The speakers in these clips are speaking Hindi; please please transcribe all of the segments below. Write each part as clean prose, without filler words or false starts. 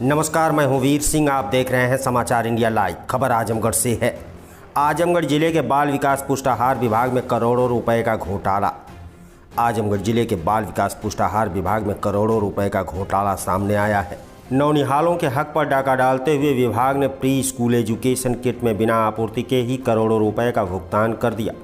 नमस्कार, मैं हूं वीर सिंह। आप देख रहे हैं समाचार इंडिया लाइव। खबर आजमगढ़ से है। आजमगढ़ जिले के बाल विकास पुष्टाहार विभाग में करोड़ों रुपए का घोटाला। आजमगढ़ जिले के बाल विकास पुष्टाहार विभाग में करोड़ों रुपए का घोटाला सामने आया है। नौनिहालों के हक पर डाका डालते हुए विभाग ने प्री स्कूल एजुकेशन किट में बिना आपूर्ति के ही करोड़ों रुपए का भुगतान कर दिया।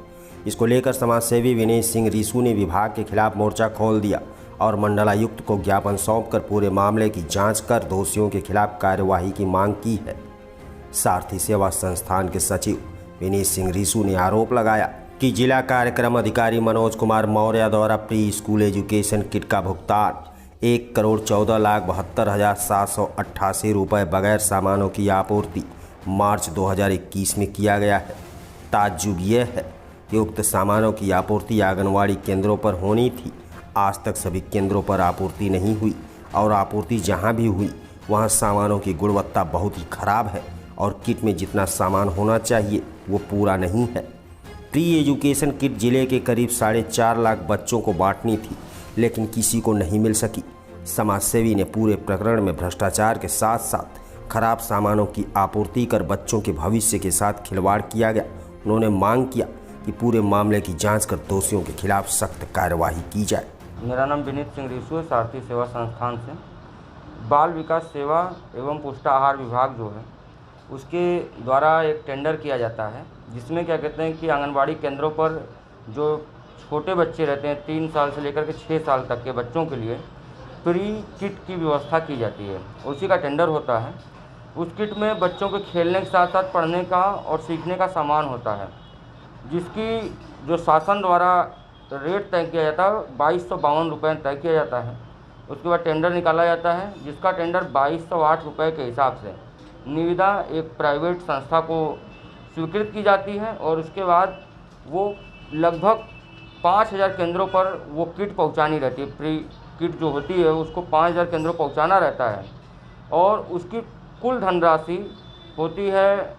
इसको लेकर समाजसेवी विनेश सिंह रीसू ने विभाग के खिलाफ मोर्चा खोल दिया और मंडलायुक्त को ज्ञापन सौंपकर पूरे मामले की जांच कर दोषियों के खिलाफ कार्यवाही की मांग की है। सारथी सेवा संस्थान के सचिव विनेश सिंह रीसू ने आरोप लगाया कि जिला कार्यक्रम अधिकारी मनोज कुमार मौर्य द्वारा प्री स्कूल एजुकेशन किट का भुगतान 1,14,72,788 रुपये बगैर सामानों की आपूर्ति मार्च 2021 में किया गया है। ताज्जुब यह है कि उक्त सामानों की आपूर्ति आंगनवाड़ी केंद्रों पर होनी थी। आज तक सभी केंद्रों पर आपूर्ति नहीं हुई और आपूर्ति जहां भी हुई वहां सामानों की गुणवत्ता बहुत ही खराब है और किट में जितना सामान होना चाहिए वो पूरा नहीं है। प्री एजुकेशन किट जिले के करीब 4.5 लाख बच्चों को बांटनी थी, लेकिन किसी को नहीं मिल सकी। समाजसेवी ने पूरे प्रकरण में भ्रष्टाचार के साथ साथ खराब सामानों की आपूर्ति कर बच्चों के भविष्य के साथ खिलवाड़ किया गया। उन्होंने मांग किया कि पूरे मामले की जांच कर दोषियों के खिलाफ सख्त कार्यवाही की जाए। मेरा नाम विनीत सिंह रीसू है, सारथी सेवा संस्थान से। बाल विकास सेवा एवं पुष्टाहार विभाग जो है उसके द्वारा एक टेंडर किया जाता है, जिसमें क्या कहते हैं कि आंगनबाड़ी केंद्रों पर जो छोटे बच्चे रहते हैं 3 साल से लेकर के 6 साल तक के बच्चों के लिए प्री किट की व्यवस्था की जाती है। उसी का टेंडर होता है। उस किट में बच्चों के खेलने के साथ साथ पढ़ने का और सीखने का सामान होता है, जिसकी जो शासन द्वारा रेट तय किया जाता है 2252 रुपये तय किया जाता है। उसके बाद टेंडर निकाला जाता है, जिसका टेंडर 2208 रुपये के हिसाब से निविदा एक प्राइवेट संस्था को स्वीकृत की जाती है और उसके बाद वो लगभग 5000 केंद्रों पर वो किट पहुंचानी रहती है। प्री किट जो होती है उसको 5000 केंद्रों पहुंचाना रहता है और उसकी कुल धनराशि होती है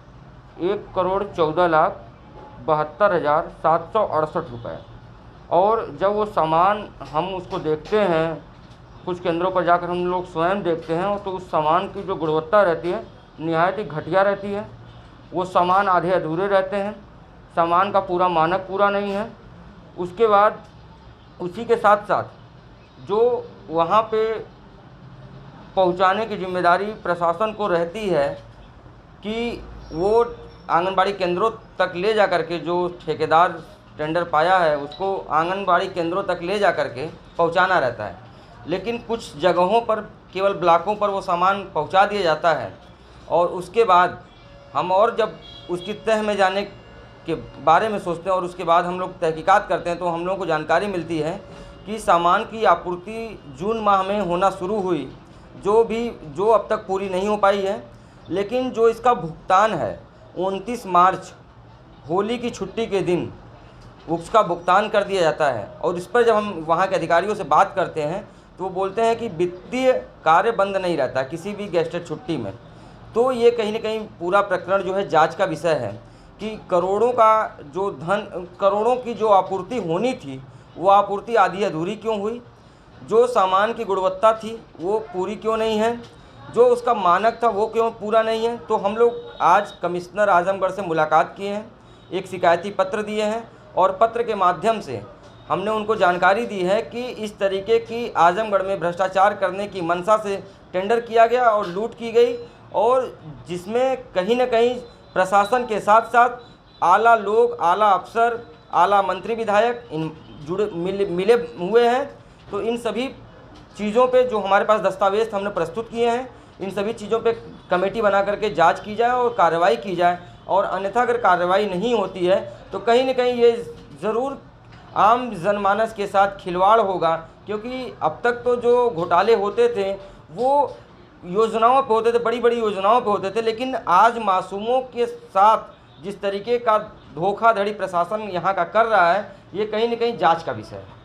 1,14,72,768 रुपये। और जब वो सामान हम उसको देखते हैं, कुछ केंद्रों पर जाकर हम लोग स्वयं देखते हैं, तो उस सामान की जो गुणवत्ता रहती है निहायत ही घटिया रहती है। वो सामान आधे अधूरे रहते हैं, सामान का पूरा मानक पूरा नहीं है। उसके बाद उसी के साथ साथ जो वहाँ पे पहुँचाने की जिम्मेदारी प्रशासन को रहती है कि वो आंगनबाड़ी केंद्रों तक ले जा कर के, जो ठेकेदार टेंडर पाया है उसको आंगनबाड़ी केंद्रों तक ले जा कर के पहुँचाना रहता है। लेकिन कुछ जगहों पर केवल ब्लॉकों पर वो सामान पहुँचा दिया जाता है और उसके बाद हम और जब उसकी तह में जाने के बारे में सोचते हैं और उसके बाद हम लोग तहकीकात करते हैं, तो हम लोगों को जानकारी मिलती है कि सामान की आपूर्ति जून माह में होना शुरू हुई, जो अब तक पूरी नहीं हो पाई है। लेकिन जो इसका भुगतान है 29 मार्च होली की छुट्टी के दिन उसका भुगतान कर दिया जाता है। और इस पर जब हम वहाँ के अधिकारियों से बात करते हैं तो वो बोलते हैं कि वित्तीय कार्य बंद नहीं रहता किसी भी गेस्टेड छुट्टी में। तो ये कहीं ना कहीं पूरा प्रकरण जो है जांच का विषय है कि करोड़ों की जो आपूर्ति होनी थी वो आपूर्ति आधी अधूरी क्यों हुई, जो सामान की गुणवत्ता थी वो पूरी क्यों नहीं है, जो उसका मानक था वो क्यों पूरा नहीं है। तो हम लोग आज कमिश्नर आजमगढ़ से मुलाकात किए हैं, एक शिकायती पत्र दिए हैं और पत्र के माध्यम से हमने उनको जानकारी दी है कि इस तरीके की आजमगढ़ में भ्रष्टाचार करने की मंशा से टेंडर किया गया और लूट की गई, और जिसमें कहीं न कहीं प्रशासन के साथ साथ आला लोग, आला अफसर, आला मंत्री, विधायक मिले हुए हैं। तो इन सभी चीज़ों पे जो हमारे पास दस्तावेज हमने प्रस्तुत किए हैं, इन सभी चीज़ों पे कमेटी बना करके जांच की जाए और कार्रवाई की जाए। और अन्यथा अगर कार्रवाई नहीं होती है तो कहीं न कहीं ये ज़रूर आम जनमानस के साथ खिलवाड़ होगा, क्योंकि अब तक तो जो घोटाले होते थे वो योजनाओं पे होते थे, बड़ी बड़ी योजनाओं पे होते थे, लेकिन आज मासूमों के साथ जिस तरीके का धोखाधड़ी प्रशासन यहाँ का कर रहा है, ये कहीं न कहीं जांच का विषय है।